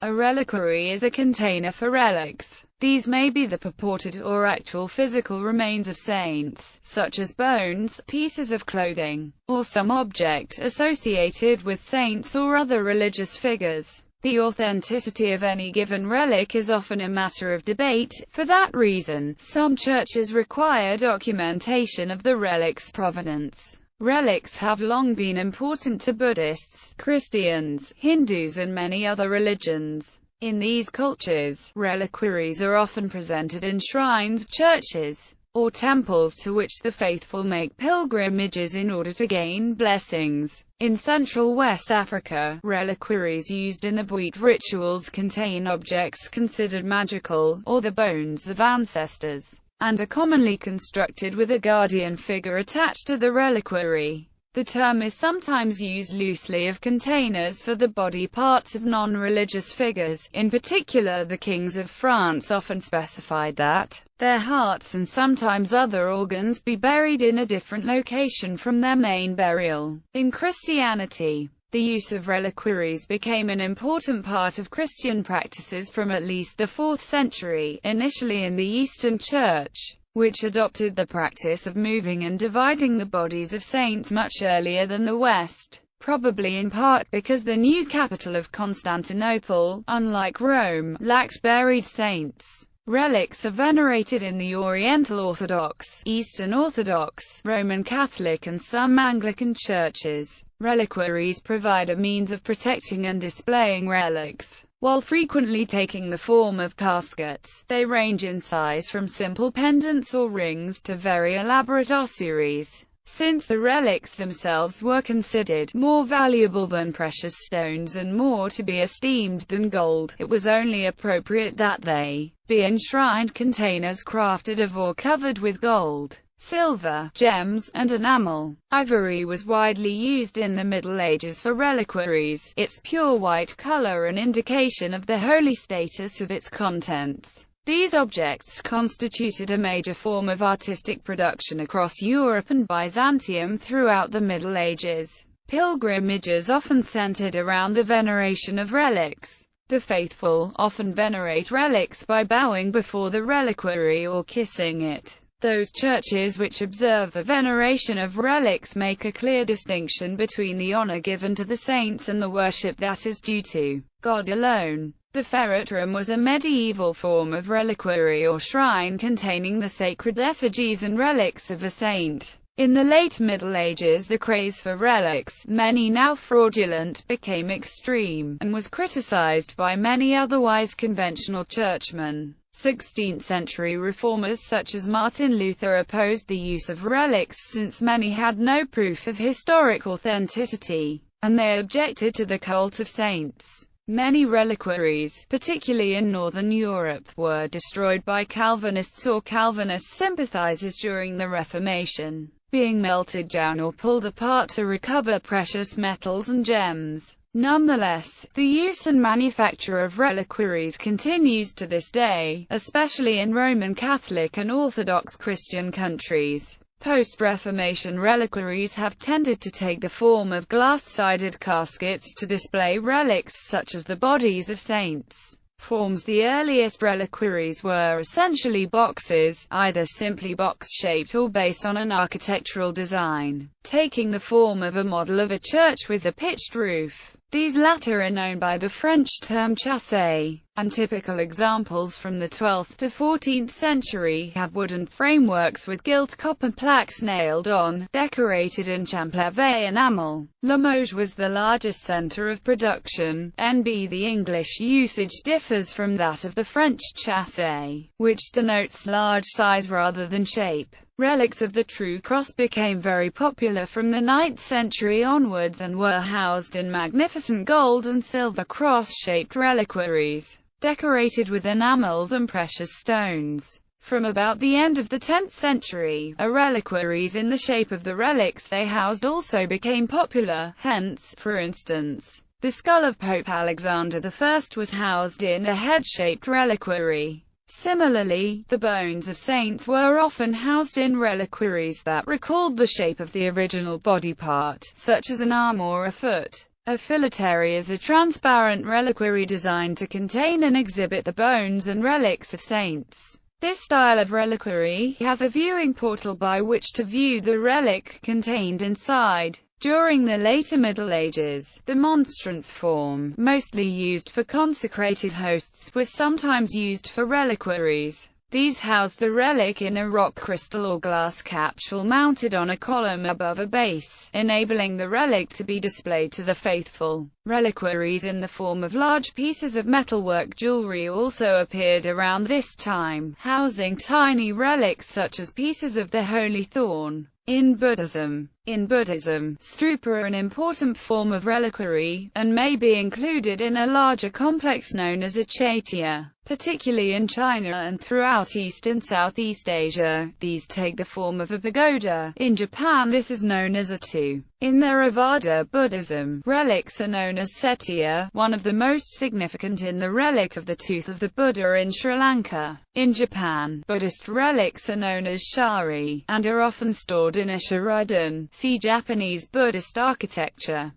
A reliquary is a container for relics. These may be the purported or actual physical remains of saints, such as bones, pieces of clothing, or some object associated with saints or other religious figures. The authenticity of any given relic is often a matter of debate. For that reason, some churches require documentation of the relic's provenance. Relics have long been important to Buddhists, Christians, Hindus and many other religions. In these cultures, reliquaries are often presented in shrines, churches, or temples to which the faithful make pilgrimages in order to gain blessings. In Central West Africa, reliquaries used in the Bwit rituals contain objects considered magical, or the bones of ancestors, and are commonly constructed with a guardian figure attached to the reliquary. The term is sometimes used loosely of containers for the body parts of non-religious figures. In particular, the kings of France often specified that their hearts and sometimes other organs be buried in a different location from their main burial. In Christianity, the use of reliquaries became an important part of Christian practices from at least the 4th century, initially in the Eastern Church, which adopted the practice of moving and dividing the bodies of saints much earlier than the West, probably in part because the new capital of Constantinople, unlike Rome, lacked buried saints. Relics are venerated in the Oriental Orthodox, Eastern Orthodox, Roman Catholic and some Anglican churches. Reliquaries provide a means of protecting and displaying relics. While frequently taking the form of caskets, they range in size from simple pendants or rings to very elaborate ossuaries. Since the relics themselves were considered more valuable than precious stones and more to be esteemed than gold, it was only appropriate that they be enshrined containers crafted of or covered with gold, silver, gems, and enamel. Ivory was widely used in the Middle Ages for reliquaries, its pure white color an indication of the holy status of its contents. These objects constituted a major form of artistic production across Europe and Byzantium throughout the Middle Ages. Pilgrimages often centered around the veneration of relics. The faithful often venerate relics by bowing before the reliquary or kissing it. Those churches which observe the veneration of relics make a clear distinction between the honor given to the saints and the worship that is due to God alone. The ferretrum was a medieval form of reliquary or shrine containing the sacred effigies and relics of a saint. In the late Middle Ages, the craze for relics, many now fraudulent, became extreme, and was criticized by many otherwise conventional churchmen. 16th-century reformers such as Martin Luther opposed the use of relics since many had no proof of historic authenticity, and they objected to the cult of saints. Many reliquaries, particularly in Northern Europe, were destroyed by Calvinists or Calvinist sympathizers during the Reformation, being melted down or pulled apart to recover precious metals and gems. Nonetheless, the use and manufacture of reliquaries continues to this day, especially in Roman Catholic and Orthodox Christian countries. Post-Reformation reliquaries have tended to take the form of glass-sided caskets to display relics such as the bodies of saints. The earliest reliquaries were essentially boxes, either simply box-shaped or based on an architectural design, taking the form of a model of a church with a pitched roof. These latter are known by the French term chassis, and typical examples from the 12th to 14th century have wooden frameworks with gilt copper plaques nailed on, decorated in champlevé enamel. Limoges was the largest center of production. NB The English usage differs from that of the French chassis, which denotes large size rather than shape. Relics of the True Cross became very popular from the 9th century onwards and were housed in magnificent gold and silver cross-shaped reliquaries, decorated with enamels and precious stones. From about the end of the 10th century, reliquaries in the shape of the relics they housed also became popular, hence, for instance, the skull of Pope Alexander I was housed in a head-shaped reliquary. Similarly, the bones of saints were often housed in reliquaries that recalled the shape of the original body part, such as an arm or a foot. A filatary is a transparent reliquary designed to contain and exhibit the bones and relics of saints. This style of reliquary has a viewing portal by which to view the relic contained inside. During the later Middle Ages, the monstrance form, mostly used for consecrated hosts, was sometimes used for reliquaries. These housed the relic in a rock crystal or glass capsule mounted on a column above a base, enabling the relic to be displayed to the faithful. Reliquaries in the form of large pieces of metalwork jewelry also appeared around this time, housing tiny relics such as pieces of the holy thorn. In Buddhism, stupa are an important form of reliquary, and may be included in a larger complex known as a chaitya. Particularly in China and throughout East and Southeast Asia, these take the form of a pagoda. In Japan this is known as a tu. In Theravada Buddhism, relics are known as setya, one of the most significant in the relic of the tooth of the Buddha in Sri Lanka. In Japan, Buddhist relics are known as shari, and are often stored in a shuridan. See Japanese Buddhist architecture.